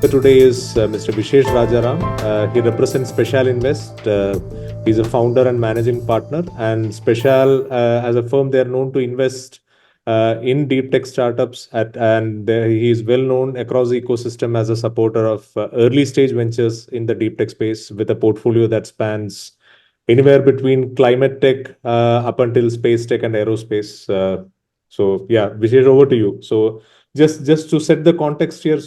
today is Mr. Vishesh Rajaram. He represents Speciale Invest. He's a founder and managing partner. And Speciale, as a firm, they are known to invest in deep tech startups. He is well known across the ecosystem as a supporter of early stage ventures in the deep tech space with a portfolio that spans anywhere between climate tech up until space tech and aerospace. Vishesh, over to you. So just to set the context here,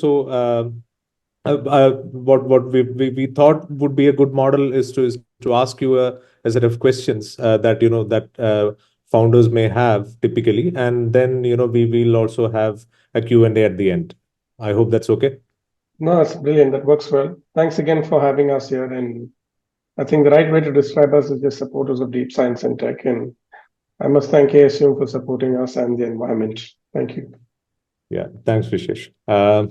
what we thought would be a good model is to ask you a set of questions that founders may have typically, and then we will also have a Q&A at the end. I hope that's okay. No, that's brilliant. That works well. Thanks again for having us here. And I think the right way to describe us is just supporters of deep science and tech. And I must thank ASU for supporting us and the environment. Thank you. Yeah, thanks, Vishesh. I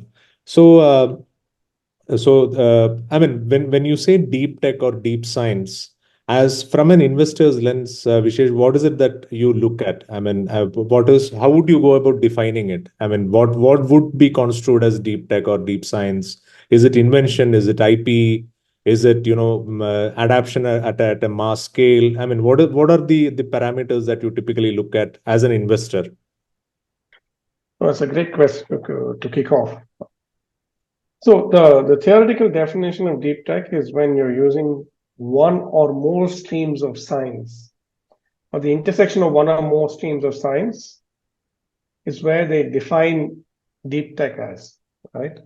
mean, when you say deep tech or deep science, as from an investor's lens, Vishesh, what is it that you look at? I mean, how would you go about defining it? I mean, what would be construed as deep tech or deep science? Is it invention? Is it IP? Is it, adaptation at a mass scale? I mean, what are the parameters that you typically look at as an investor? Well, that's a great question to kick off. So the theoretical definition of deep tech is when you're using one or more streams of science, or the intersection of one or more streams of science is where they define deep tech as, right?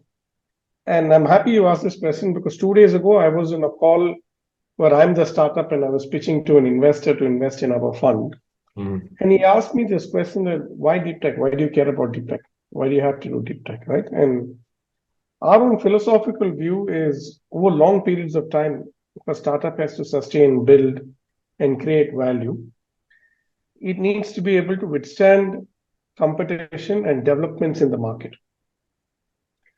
And I'm happy you asked this question because 2 days ago I was in a call where I'm the startup and I was pitching to an investor to invest in our fund. And he asked me this question that why deep tech? Why do you care about deep tech? Why do you have to do deep tech, right? And our own philosophical view is over long periods of time, if a startup has to sustain, build, and create value, it needs to be able to withstand competition and developments in the market.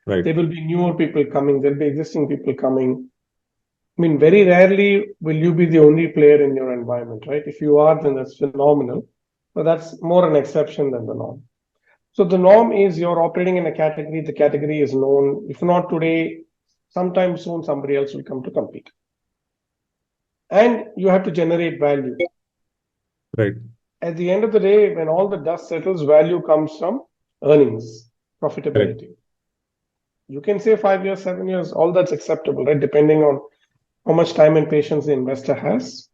Right. There will be newer people coming, there'll be existing people coming. I mean, very rarely will you be the only player in your environment, right? If you are, then that's phenomenal, but that's more an exception than the norm. So the norm is you're operating in a category, the category is known. If not today, sometime soon somebody else will come to compete. And you have to generate value. Right. At the end of the day, when all the dust settles, value comes from earnings, profitability. Right. You can say 5 years, 7 years, all that's acceptable, right? Depending on how much time and patience the investor has.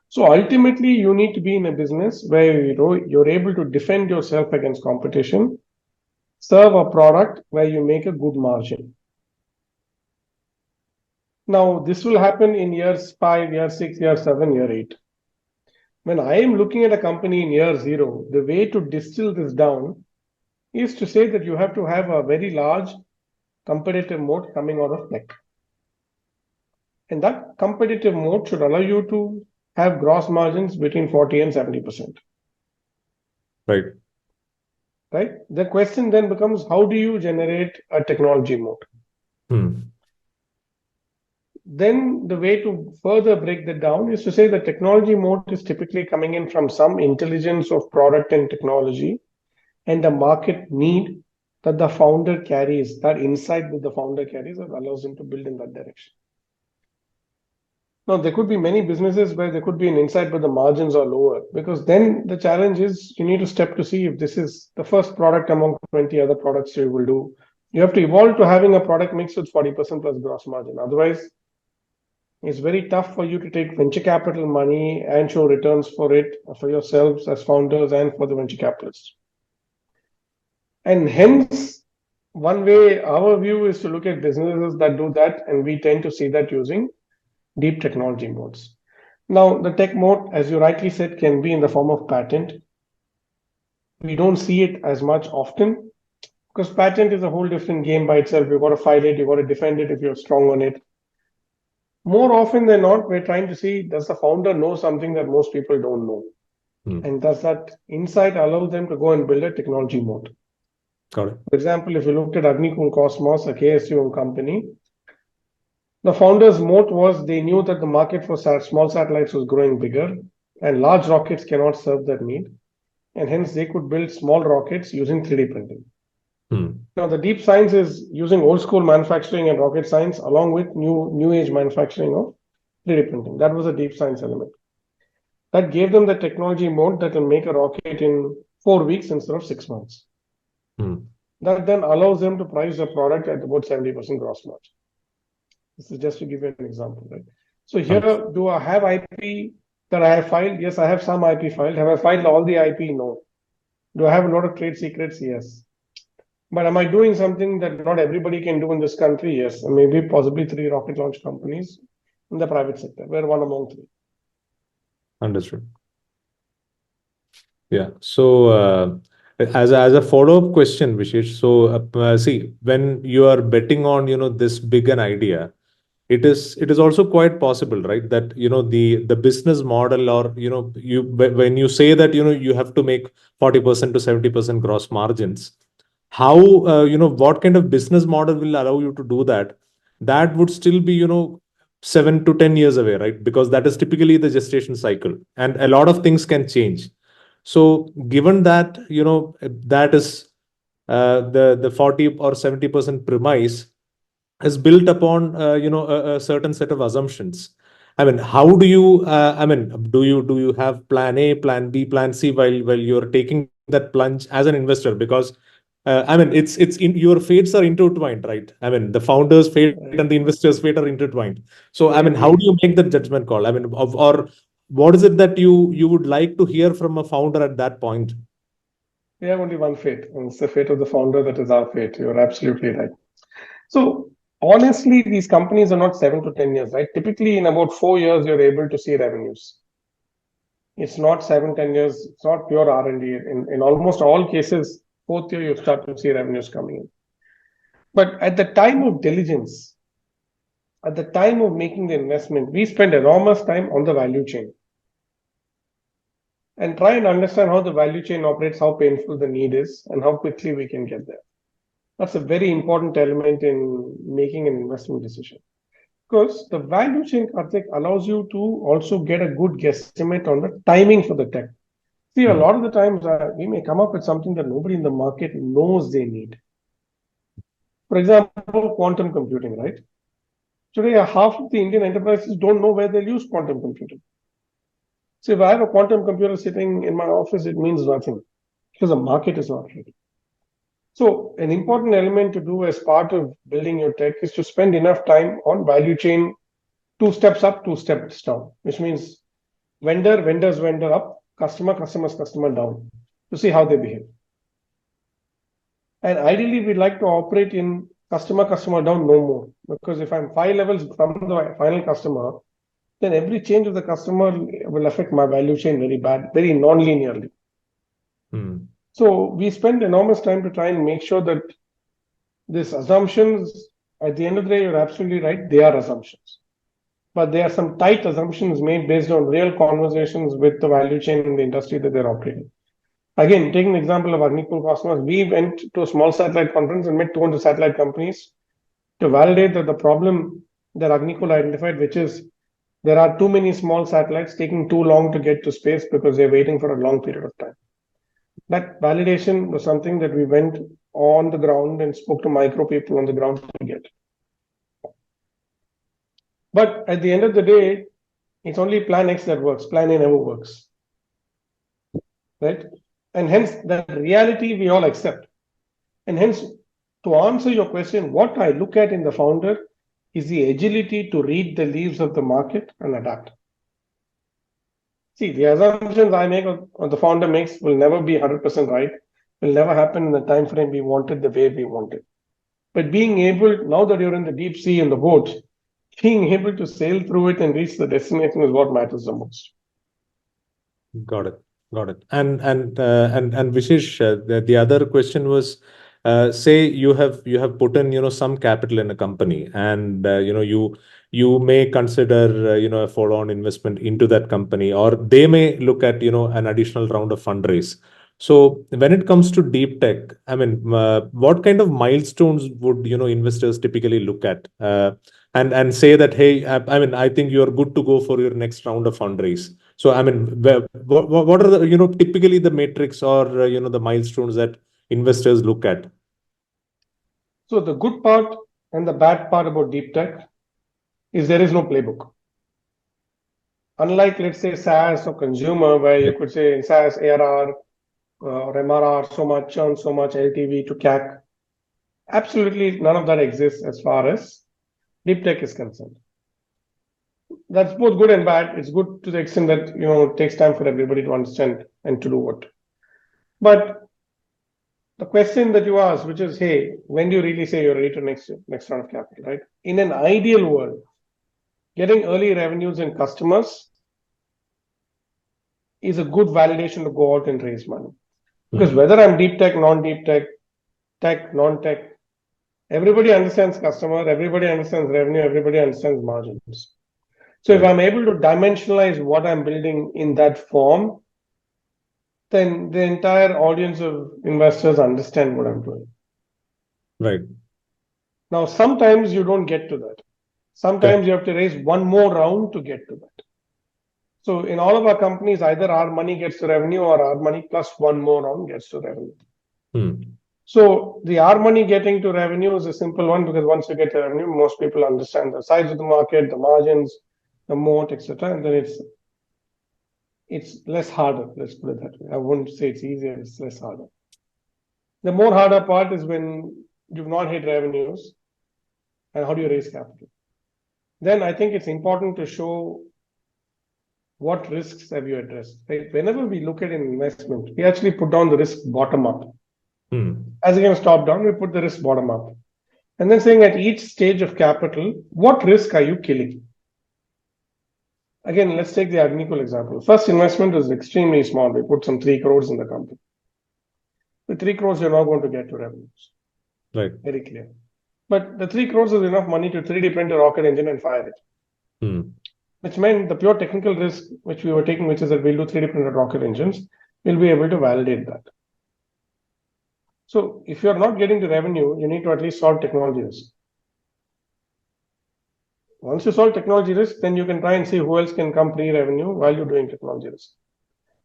So ultimately, you need to be in a business where you're able to defend yourself against competition, serve a product where you make a good margin. Now, this will happen in years 5, year 6, year 7, year 8. When I am looking at a company in year 0, the way to distill this down is to say that you have to have a very large competitive moat coming out of tech. And that competitive moat should allow you to have gross margins between 40 and 70%. Right. Right? The question then becomes, how do you generate a technology moat? Then the way to further break that down is to say the technology moat is typically coming in from some intelligence of product and technology and the market need that the founder carries, that insight that the founder carries that allows him to build in that direction. Now, there could be many businesses where there could be an insight, but the margins are lower, because then the challenge is you need to step to see if this is the first product among 20 other products you will do. You have to evolve to having a product mix with 40% plus gross margin. Otherwise, it's very tough for you to take venture capital money and show returns for it for yourselves as founders and for the venture capitalists. And hence, one way our view is to look at businesses that do that, and we tend to see that using deep technology moats. Now, the tech moat, as you rightly said, can be in the form of patent. We don't see it as much often because patent is a whole different game by itself. You've got to file it, you've got to defend it if you're strong on it. More often than not, we're trying to see, does the founder know something that most people don't know? And does that insight allow them to go and build a technology moat? Got it. For example, if you looked at Agnikul Cosmos, a KSU company, the founders' moat was they knew that the market for small satellites was growing bigger and large rockets cannot serve that need. And hence they could build small rockets using 3D printing. Now, the deep science is using old school manufacturing and rocket science along with new age manufacturing of 3D printing. That was a deep science element. That gave them the technology mode that will make a rocket in 4 weeks instead of 6 months. That then allows them to price the product at about 70% gross margin. This is just to give you an example, right? So here, do I have IP that I have filed? Yes, I have some IP filed. Have I filed all the IP? No. Do I have a lot of trade secrets? Yes. But am I doing something that not everybody can do in this country? Yes. And maybe possibly 3 rocket launch companies in the private sector. We're one among 3. Understood. Yeah. So as a follow-up question, Vishesh, so see, when you are betting on, this big an idea, it is also quite possible, right? That, the business model, or, when you say that, you have to make 40% to 70% gross margins, how, what kind of business model will allow you to do that? That would still be, 7 to 10 years away, right? Because that is typically the gestation cycle, and a lot of things can change. So given that, that is the 40 or 70% premise is built upon a certain set of assumptions. I mean, how do you do you have plan A, plan B, plan C while you're taking that plunge as an investor? Because it's in your fates are intertwined, right? I mean, the founder's fate and the investor's fate are intertwined. So I mean, how do you make that judgment call? I mean, or what is it that you would like to hear from a founder at that point? We have only one fate, and it's the fate of the founder that is our fate. You're absolutely right. So honestly, these companies are not 7 to 10 years, right? Typically, in about 4 years, you're able to see revenues. It's not 7, 10 years. It's not pure R&D. In almost all cases, fourth year you start to see revenues coming in. But at the time of diligence, at the time of making the investment, we spend enormous time on the value chain and try and understand how the value chain operates, how painful the need is, and how quickly we can get there. That's a very important element in making an investment decision. Because the value chain, Karthik, allows you to also get a good guesstimate on the timing for the tech. See, a lot of the times we may come up with something that nobody in the market knows they need. For example, quantum computing, right? Today, half of the Indian enterprises don't know where they'll use quantum computing. So if I have a quantum computer sitting in my office, it means nothing because the market is not ready. So an important element to do as part of building your tech is to spend enough time on value chain, 2 steps up, 2 steps down, which means vendor up, customer down, to see how they behave. And ideally, we'd like to operate in customer down no more, because if I'm 5 levels from the final customer, then every change of the customer will affect my value chain very non-linearly. So we spend enormous time to try and make sure that these assumptions, at the end of the day, you're absolutely right, they are assumptions. But there are some tight assumptions made based on real conversations with the value chain in the industry that they're operating. Again, taking the example of Agnikul Cosmos, we went to a small satellite conference and met 200 satellite companies to validate that the problem that Agnikul identified, which is there are too many small satellites taking too long to get to space because they're waiting for a long period of time. That validation was something that we went on the ground and spoke to micro people on the ground to get. But at the end of the day, it's only plan X that works. Plan A never works. Right? And hence, that reality we all accept. And hence, to answer your question, what I look at in the founder is the agility to read the leaves of the market and adapt. See, the assumptions I make or the founder makes will never be 100% right, will never happen in the time frame we wanted, the way we wanted. But being able, now that you're in the deep sea in the boat, being able to sail through it and reach the destination is what matters the most. Got it. Got it. And Vishesh, the other question was, say you have put in some capital in a company, and you may consider a follow-on investment into that company, or they may look at an additional round of fundraise. So when it comes to deep tech, I mean, what kind of milestones would investors typically look at, and say that, hey, I mean, I think you're good to go for your next round of fundraise. So I mean, what are the typically the metrics or the milestones that investors look at? So the good part and the bad part about deep tech is there is no playbook. Unlike, let's say, SaaS or consumer, where you could say in SaaS, ARR or MRR, so much churn, so much LTV to CAC. Absolutely none of that exists as far as deep tech is concerned. That's both good and bad. It's good to the extent that it takes time for everybody to understand and to do what. But the question that you asked, which is, hey, when do you really say you're ready to next round of capital, right? In an ideal world, getting early revenues and customers is a good validation to go out and raise money. Because whether I'm deep tech, non-deep tech, tech, non-tech, everybody understands customer, everybody understands revenue, everybody understands margins. So if I'm able to dimensionalize what I'm building in that form, then the entire audience of investors understand what I'm doing. Right. Now, sometimes you don't get to that. Sometimes you have to raise one more round to get to that. So in all of our companies, either our money gets to revenue or our money plus one more round gets to revenue. So the our money getting to revenue is a simple one, because once you get to revenue, most people understand the size of the market, the margins, the moat, etc. And then it's less harder. Let's put it that way. I wouldn't say it's easier, it's less harder. The more harder part is when you've not hit revenues, and how do you raise capital? Then I think it's important to show what risks have you addressed. Right? Whenever we look at an investment, we actually put down the risk bottom up. As against top down, we put the risk bottom up. And then saying at each stage of capital, what risk are you killing? Again, let's take the Agnikul example. First investment is extremely small. We put some 3 crores in the company. With 3 crores, you're not going to get to revenues. Right. Very clear. But the 3 crores is enough money to 3D print a rocket engine and fire it. Which meant the pure technical risk which we were taking, which is that we'll do 3D printed rocket engines, we'll be able to validate that. So if you're not getting the revenue, you need to at least solve technology risk. Once you solve technology risk, then you can try and see who else can come pre-revenue while you're doing technology risk.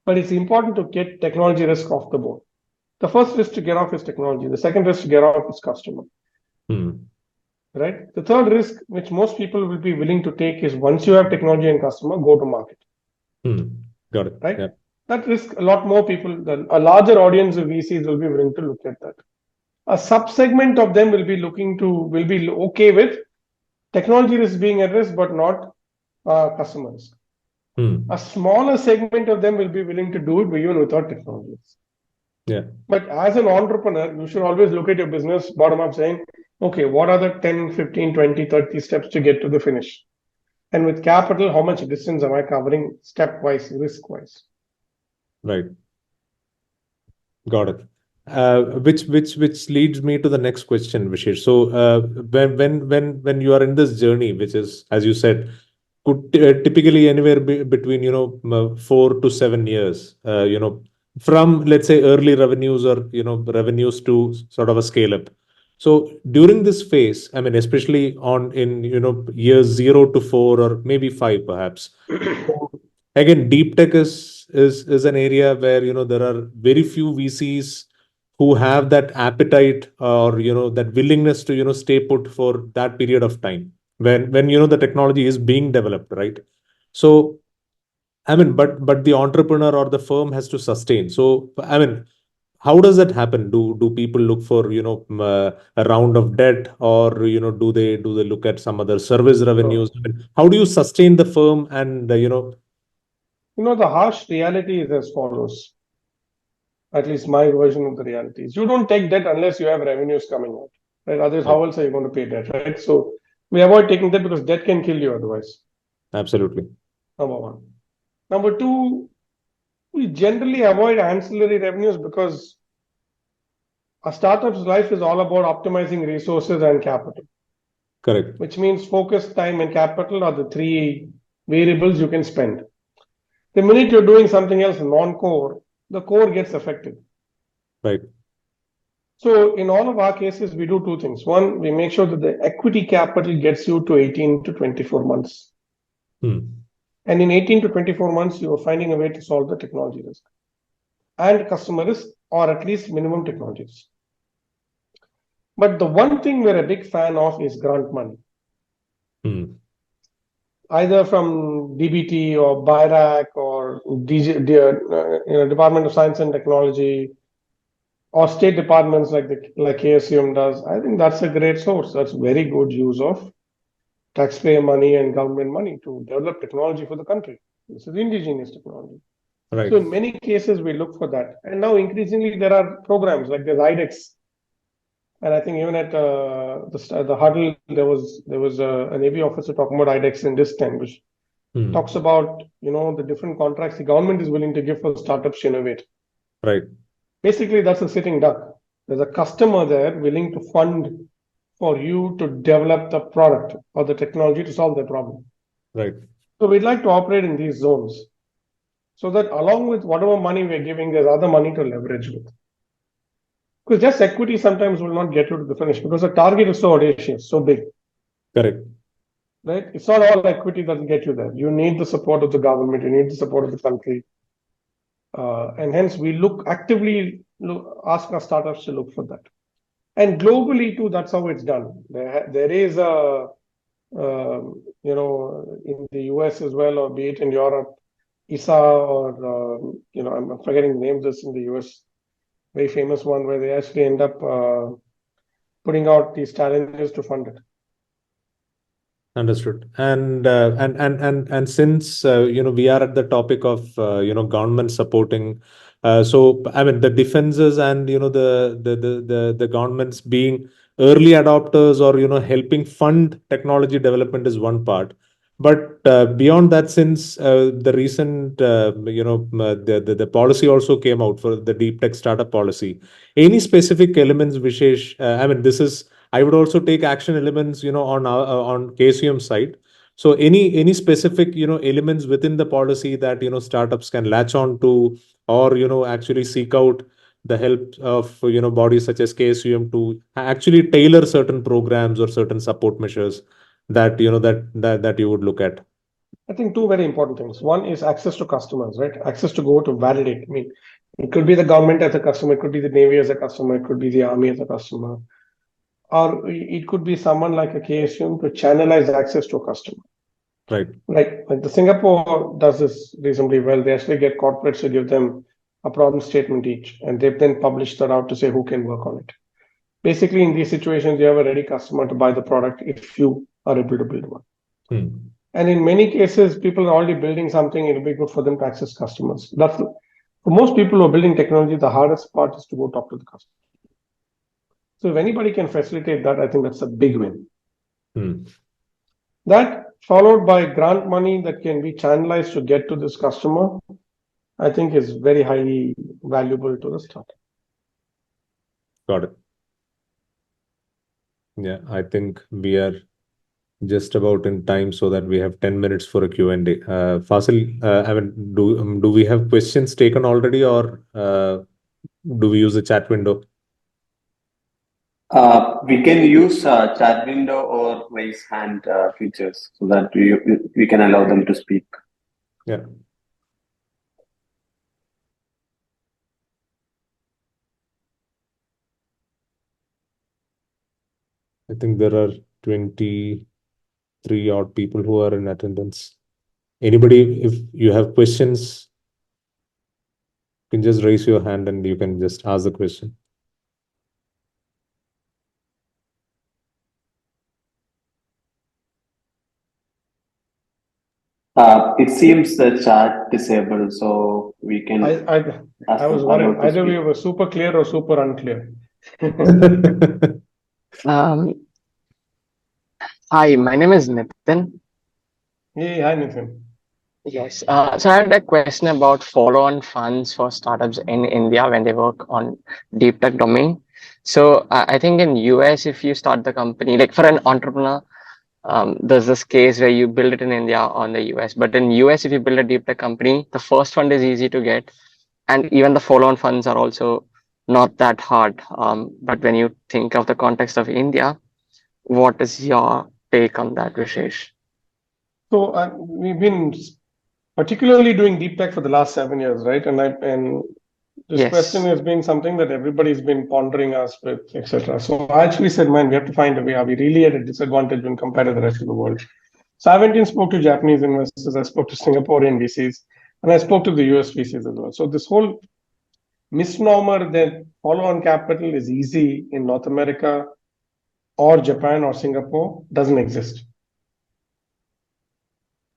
But it's important to get technology risk off the board. The first risk to get off is technology. The second risk to get off is customer. Right? The third risk, which most people will be willing to take, is once you have technology and customer, go to market. Got it. Right? Yeah. That risk, a lot more people, a larger audience of VCs will be willing to look at that. A sub-segment of them will be okay with technology risk being at risk, but not customers. A smaller segment of them will be willing to do it even without technologies. Yeah. But as an entrepreneur, you should always look at your business bottom up, saying, okay, what are the 10, 15, 20, 30 steps to get to the finish? And with capital, how much distance am I covering step-wise, risk-wise? Right. Got it. Which leads me to the next question, Vishesh. So when you are in this journey, which is, as you said, could typically anywhere between 4 to 7 years, from, let's say, early revenues or revenues to sort of a scale up. So during this phase, I mean, especially in years 0 to 4 or maybe 5 perhaps. Again, deep tech is an area where there are very few VCs who have that appetite or that willingness to stay put for that period of time when the technology is being developed, right? So I mean, but the entrepreneur or the firm has to sustain. So I mean, how does that happen? Do people look for a round of debt, or do they look at some other service revenues? I mean, how do you sustain the firm and the harsh reality is as follows. At least my version of the reality is, you don't take debt unless you have revenues coming out, right? Otherwise, how else are you going to pay debt, right? So we avoid taking debt because debt can kill you otherwise. Absolutely. Number one. Number two, we generally avoid ancillary revenues because a startup's life is all about optimizing resources and capital. Correct. Which means focus, time, and capital are the 3 variables you can spend. The minute you're doing something else non-core, the core gets affected. Right. So in all of our cases, we do 2 things. One, we make sure that the equity capital gets you to 18 to 24 months. And in 18 to 24 months, you are finding a way to solve the technology risk and customer risk, or at least minimum technology risk. But the one thing we're a big fan of is grant money, either from DBT or BIRAC or Department of Science and Technology, or state departments like KSUM does. I think that's a great source. That's very good use of taxpayer money and government money to develop technology for the country. This is indigenous technology. Right. So in many cases, we look for that. And now increasingly, there are programs like there's IDEX. And I think even at the huddle, there was a Navy officer talking about IDEX in this time, which talks about the different contracts the government is willing to give for startups to innovate. Right. Basically, that's a sitting duck. There's a customer there willing to fund for you to develop the product or the technology to solve their problem. Right. So we'd like to operate in these zones so that along with whatever money we're giving, there's other money to leverage with. Because just equity sometimes will not get you to the finish because the target is so audacious, so big. Correct. Right? It's not all equity that will get you there. You need the support of the government, you need the support of the country. And hence we ask our startups to look for that. And globally too, that's how it's done. There is in the US as well, or be it in Europe, ISA or, I'm forgetting the names just in the US, very famous one where they actually end up putting out these challenges to fund it. Understood. And since we are at the topic of government supporting, so I mean the defenses and the governments being early adopters or helping fund technology development is one part. But beyond that, since the recent the policy also came out for the deep tech startup policy, any specific elements, Vishesh? I mean, this is I would also take action elements, on KCM side. So any specific, elements within the policy that, startups can latch on to or, actually seek out the help of, bodies such as KSUM to actually tailor certain programs or certain support measures that, that you would look at. I think two very important things. One is access to customers, right? Access to go to validate. I mean, it could be the government as a customer, it could be the Navy as a customer, it could be the Army as a customer, or it could be someone like a KSUM to channelize access to a customer. Right. Like the Singapore does this reasonably well. They actually get corporates to give them a problem statement each, and they've then published that out to say who can work on it. Basically, in these situations, you have a ready customer to buy the product if you are able to build one. And in many cases, people are already building something. It'll be good for them to access customers. For most people who are building technology, the hardest part is to go talk to the customer. So if anybody can facilitate that, I think that's a big win. That followed by grant money that can be channelized to get to this customer, I think is very highly valuable to the startup. Got it. Yeah, I think we are just about in time so that we have 10 minutes for a Q&A. Fasil, I mean, do we have questions taken already or do we use the chat window? We can use chat window or raise hand features so that we can allow them to speak. Yeah. I think there are 23 odd people who are in attendance. Anybody, if you have questions, you can just raise your hand and you can just ask the question. It seems the chat disabled, so we can. I was worried. Either we were super clear or super unclear. Hi, my name is Nitin. Hey, hi, Nitin. Yes. So I had a question about follow-on funds for startups in India when they work on deep tech domain. So I think in US, if you start the company, like for an entrepreneur, there's this case where you build it in India or in the US. But in US, if you build a deep tech company, the first fund is easy to get, and even the follow-on funds are also not that hard. But when you think of the context of India, what is your take on that, Vishesh? So we've been particularly doing deep tech for the last 7 years, right? And this Yes. question has been something that everybody's been pondering us with, etc. So I actually said, man, we have to find a way. Are we really at a disadvantage when compared to the rest of the world? So I went and spoke to Japanese investors, I spoke to Singaporean VCs, and I spoke to the US VCs as well. So this whole misnomer that follow-on capital is easy in North America or Japan or Singapore doesn't exist.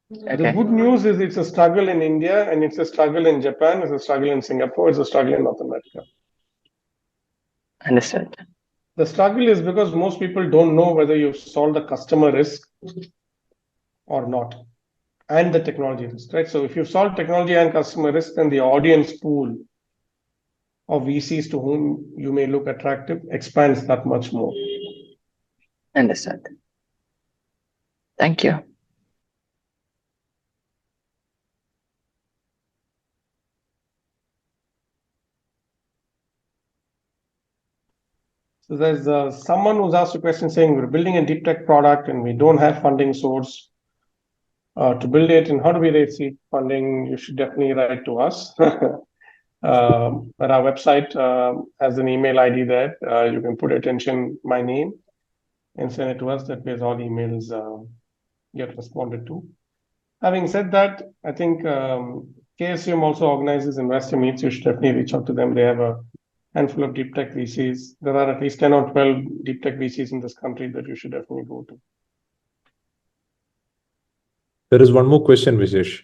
The Okay. good news is it's a struggle in India and it's a struggle in Japan, it's a struggle in Singapore, it's a struggle in North America. Understood. The struggle is because most people don't know whether you've solved the customer risk or not, and the technology risk, right? So if you've solved technology and customer risk, then the audience pool of VCs to whom you may look attractive expands that much more. Understood. Thank you. So there's someone who's asked a question saying we're building a deep tech product and we don't have funding source to build it. And how do we raise seed funding? You should definitely write to us. At our website has an email ID there. You can put attention my name and send it to us. That way, all emails get responded to. Having said that, I think KSUM also organizes investor meets. You should definitely reach out to them. They have a handful of deep tech VCs. There are at least 10 or 12 deep tech VCs in this country that you should definitely go to. There is one more question, Vishesh.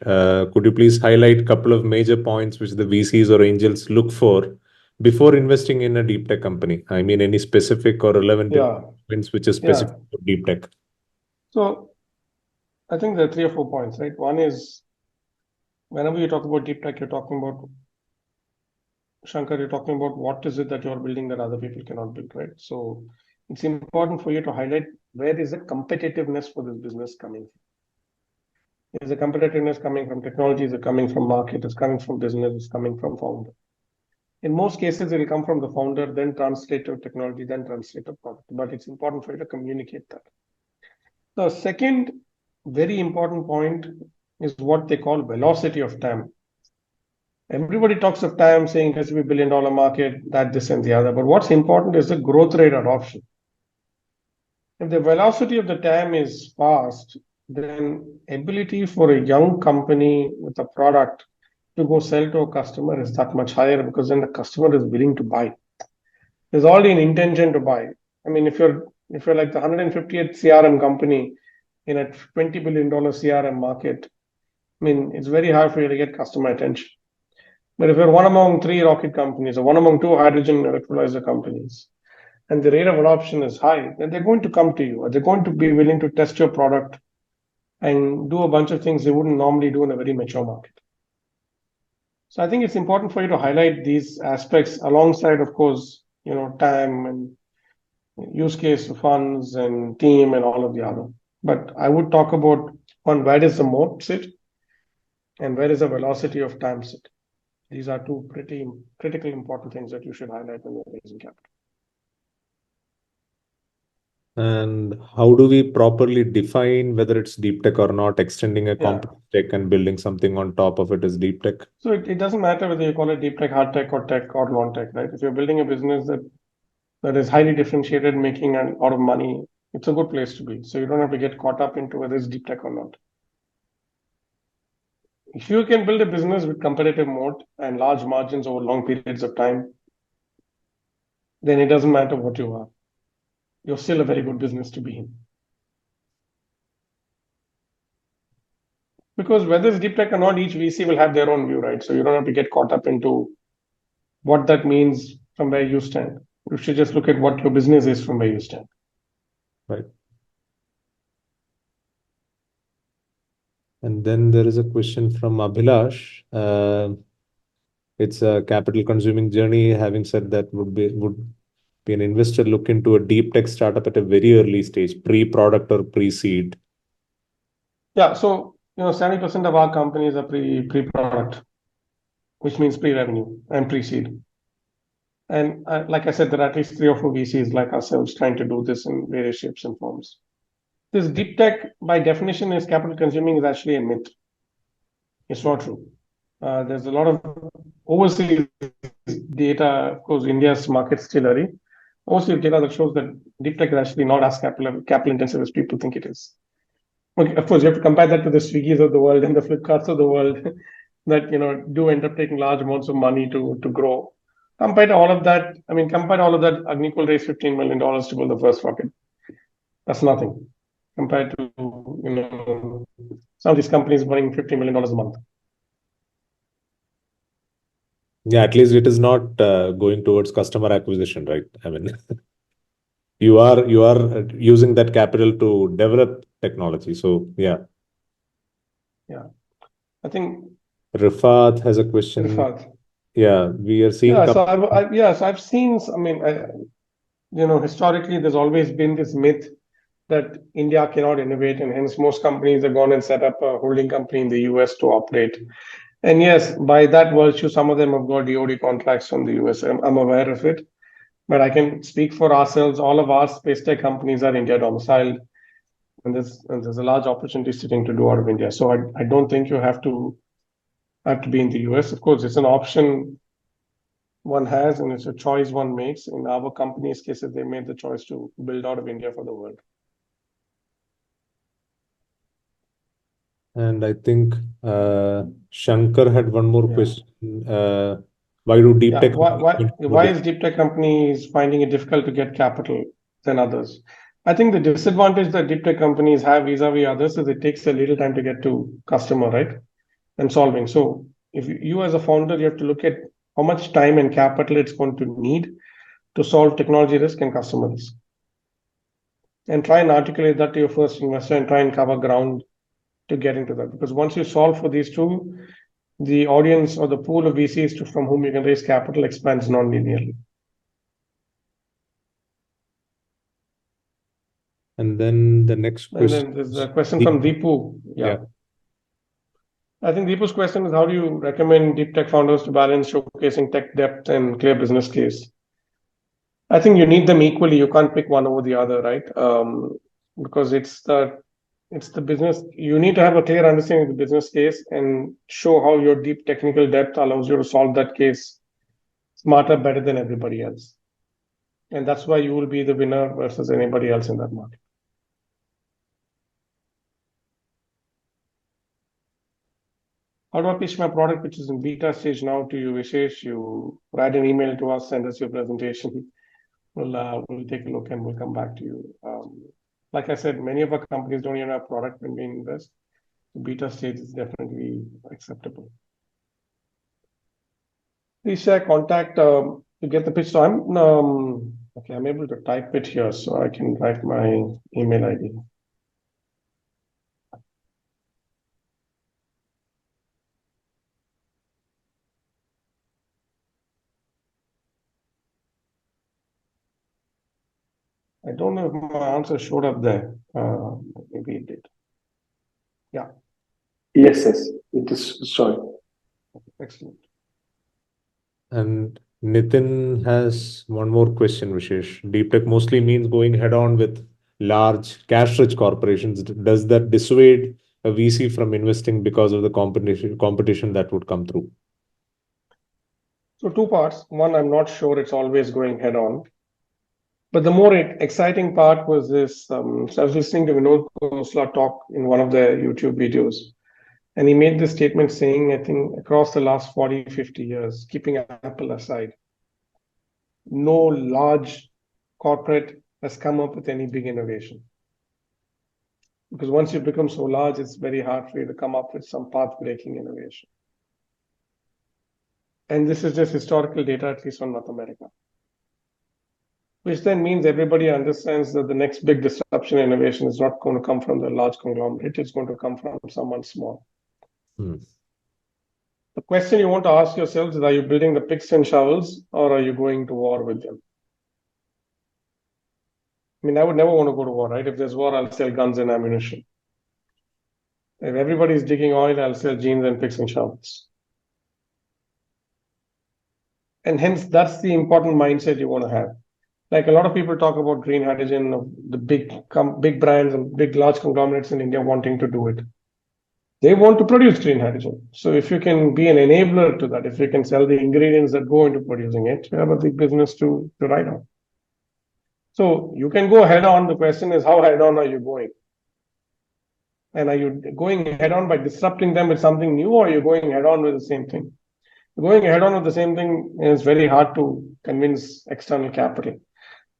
Could you please highlight a couple of major points which the VCs or angels look for before investing in a deep tech company? I mean, any specific or relevant points which are specific for deep tech? So I think there are 3 or 4 points, right? One is whenever you talk about deep tech, you're talking about, Shankar, you're talking about what is it that you're building that other people cannot build, right? So it's important for you to highlight where is the competitiveness for this business coming from. Is the competitiveness coming from technology? Is it coming from market? Is it coming from business? Is it coming from founder? In most cases, it will come from the founder, then translate to technology, then translate to product. But it's important for you to communicate that. The second very important point is what they call velocity of TAM. Everybody talks of TAM saying it has to be $1 billion market, that, this, and the other. But what's important is the growth rate adoption. If the velocity of the TAM is fast, then ability for a young company with a product to go sell to a customer is that much higher because then the customer is willing to buy. There's already an intention to buy. I mean, if you're like the 158th CRM company in a $20 billion CRM market, I mean, it's very hard for you to get customer attention. But if you're one among 3 rocket companies or one among 2 hydrogen electrolyzer companies, and the rate of adoption is high, then they're going to come to you, or they're going to be willing to test your product and do a bunch of things they wouldn't normally do in a very mature market. So I think it's important for you to highlight these aspects alongside, of course, time and use case funds and team and all of the other. But I would talk about one, where does the moat sit and where is the velocity of time sit. These are 2 pretty critically important things that you should highlight when you're raising capital. And how do we properly define whether it's deep tech or not, extending a complex tech and building something on top of it as deep tech? So it doesn't matter whether you call it deep tech, hard tech, or non-tech, right? If you're building a business that is highly differentiated, making a lot of money, it's a good place to be. So you don't have to get caught up into whether it's deep tech or not. If you can build a business with competitive moat and large margins over long periods of time, then it doesn't matter what you are. You're still a very good business to be in. Because whether it's deep tech or not, each VC will have their own view, right? So you don't have to get caught up into what that means from where you stand. You should just look at what your business is from where you stand. Right. And then there is a question from Abhilash. It's a capital consuming journey. Having said that, would be an investor look into a deep tech startup at a very early stage, pre-product or pre-seed? Yeah, so 70% of our companies are pre-product, which means pre-revenue and pre-seed. And like I said, there are at least 3 or 4 VCs like ourselves trying to do this in various shapes and forms. This deep tech, by definition, is capital consuming is actually a myth. It's not true. There's a lot of overseas data. Of course, India's market still early. Overseas data that shows that deep tech is actually not as capital intensive as people think it is. Okay, of course, you have to compare that to the Swiggies of the world and the Flipkarts of the world that do end up taking large amounts of money to grow. Compared to all of that, Agnico will raise $15 million to build the first rocket. That's nothing compared to some of these companies burning $50 million a month. Yeah, at least it is not going towards customer acquisition, right? I mean, you are using that capital to develop technology. So yeah. Yeah, I think Rifat has a question. Rifat. Yeah, we are seeing. Yeah, so I've seen. I mean, historically, there's always been this myth that India cannot innovate, and hence most companies have gone and set up a holding company in the US to operate. And yes, by that virtue, some of them have got DoD contracts from the US. I'm aware of it, but I can speak for ourselves. All of our space tech companies are India domiciled, and there's a large opportunity sitting to do out of India. So I don't think you have to be in the US. Of course, it's an option one has, and it's a choice one makes. In our company's cases, they made the choice to build out of India for the world. And I think Shankar had one more question. Why do deep tech? Why is deep tech companies finding it difficult to get capital than others? I think the disadvantage that deep tech companies have vis-a-vis others is it takes a little time to get to customer, right? And solving. So if you as a founder, you have to look at how much time and capital it's going to need to solve technology risk and customer risk. And try and articulate that to your first investor and try and cover ground to get into that. Because once you solve for these two, the audience or the pool of VCs from whom you can raise capital expands non-linearly. And then the next question. And then there's a question from Deepu. Yeah. I think Deepu's question is, how do you recommend deep tech founders to balance showcasing tech depth and clear business case? I think you need them equally. You can't pick one over the other, right? Because it's the business. You need to have a clear understanding of the business case and show how your deep technical depth allows you to solve that case smarter, better than everybody else. And that's why you will be the winner versus anybody else in that market. How do I pitch my product, which is in beta stage now, to you, Vishesh? You write an email to us, send us your presentation. We'll take a look and we'll come back to you. Like I said, many of our companies don't even have product when we invest. The beta stage is definitely acceptable. Please share contact to get the pitch. So I'm able to type it here, so I can write my email ID. I don't know if my answer showed up there. Maybe it did. Yeah. Yes, it is showing. Excellent. And Nitin has one more question, Vishesh. Deep tech mostly means going head on with large cash-rich corporations. Does that dissuade a VC from investing because of the competition that would come through? So two parts. One, I'm not sure it's always going head on. But the more exciting part was this. So I was listening to Vinod Khosla talk in one of their YouTube videos. And he made this statement saying, I think across the last 40, 50 years, keeping Apple aside, no large corporate has come up with any big innovation. Because once you become so large, it's very hard for you to come up with some path-breaking innovation. And this is just historical data, at least on North America. Which then means everybody understands that the next big disruption innovation is not going to come from the large conglomerate, it's going to come from someone small. The question you want to ask yourselves is, are you building the picks and shovels or are you going to war with them? I mean, I would never want to go to war, right? If there's war, I'll sell guns and ammunition. If everybody's digging oil, I'll sell jeans and picks and shovels. And hence, that's the important mindset you want to have. Like a lot of people talk about green hydrogen, the big brands and big large conglomerates in India wanting to do it. They want to produce green hydrogen. So if you can be an enabler to that, if you can sell the ingredients that go into producing it, you have a big business to ride on. So you can go head on. The question is, how head on are you going? And are you going head on by disrupting them with something new, or are you going head on with the same thing? Going head on with the same thing is very hard to convince external capital.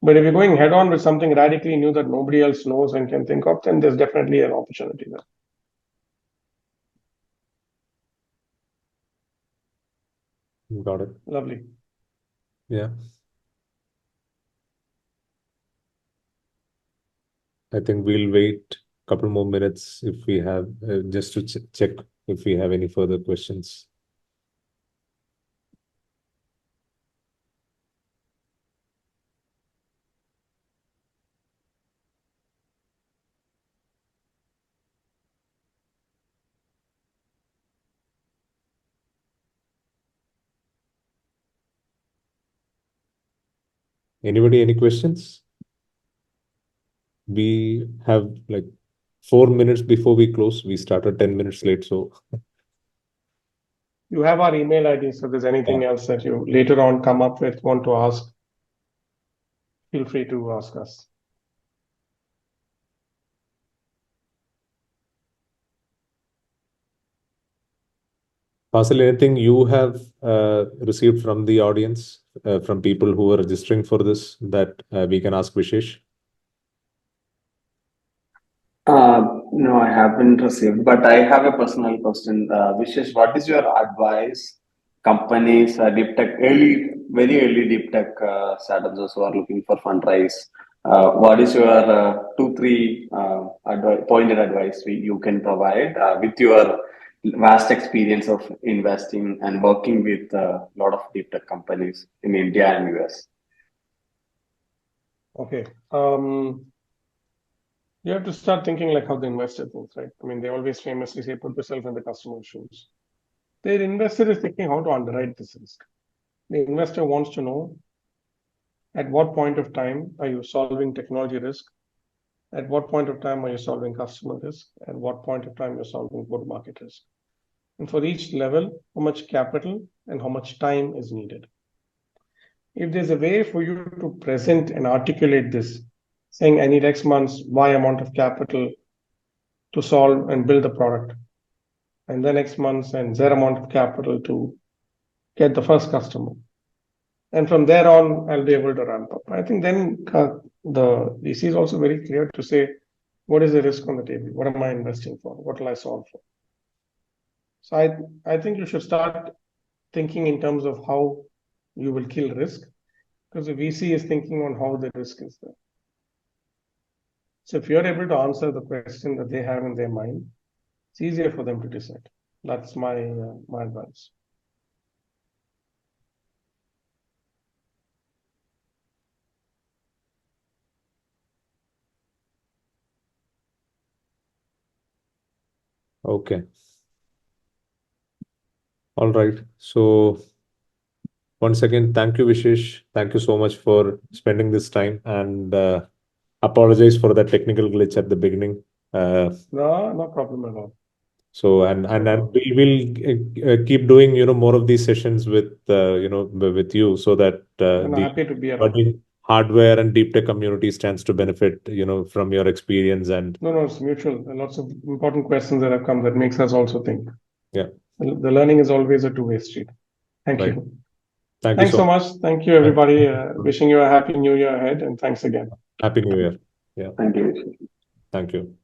But if you're going head on with something radically new that nobody else knows and can think of, then there's definitely an opportunity there. Got it. Lovely. Yeah. I think we'll wait a couple more minutes if we have, just to check if we have any further questions. Anybody, any questions? We have like 4 minutes before we close. We started 10 minutes late, so You have our email ID, so if there's anything else that you later on come up with, want to ask, feel free to ask us. Fasil, anything you have received from the audience, from people who are registering for this, that we can ask Vishesh? No, I haven't received, but I have a personal question. Vishesh, what is your advice? Companies, deep tech, very early deep tech startups who are looking for fundraise. What is your 2, 3 pointed advice you can provide with your vast experience of investing and working with a lot of deep tech companies in India and US? Okay. You have to start thinking like how the investor thinks, right? I mean, they always famously say, put yourself in the customer's shoes. The investor is thinking how to underwrite this risk. The investor wants to know at what point of time are you solving technology risk? At what point of time are you solving customer risk? At what point of time you're solving go-to-market risk? And for each level, how much capital and how much time is needed. If there's a way for you to present and articulate this, saying I need X months, Y amount of capital to solve and build the product, and then X months and Z amount of capital to get the first customer. And from there on, I'll be able to ramp up. I think then the VC is also very clear to say, what is the risk on the table? What am I investing for? What will I solve for? So I think you should start thinking in terms of how you will kill risk, because the VC is thinking on how the risk is there. So if you're able to answer the question that they have in their mind, it's easier for them to decide. That's my advice. Okay. All right. So once again, thank you, Vishesh. Thank you so much for spending this time, and apologize for that technical glitch at the beginning. No problem at all. So and we will keep doing more of these sessions with with you, so that I'm the happy to be around. budding hardware and deep tech community stands to benefit from your experience. And No, it's mutual. There are lots of important questions that have come that makes us also think. yeah, The learning is always a two-way street. Thank right. you. Thank you Thanks so much. Thank you, everybody. much. Wishing you a happy new year ahead, and thanks again. Happy New Year. Yeah. Thank you, Vishesh. Thank you.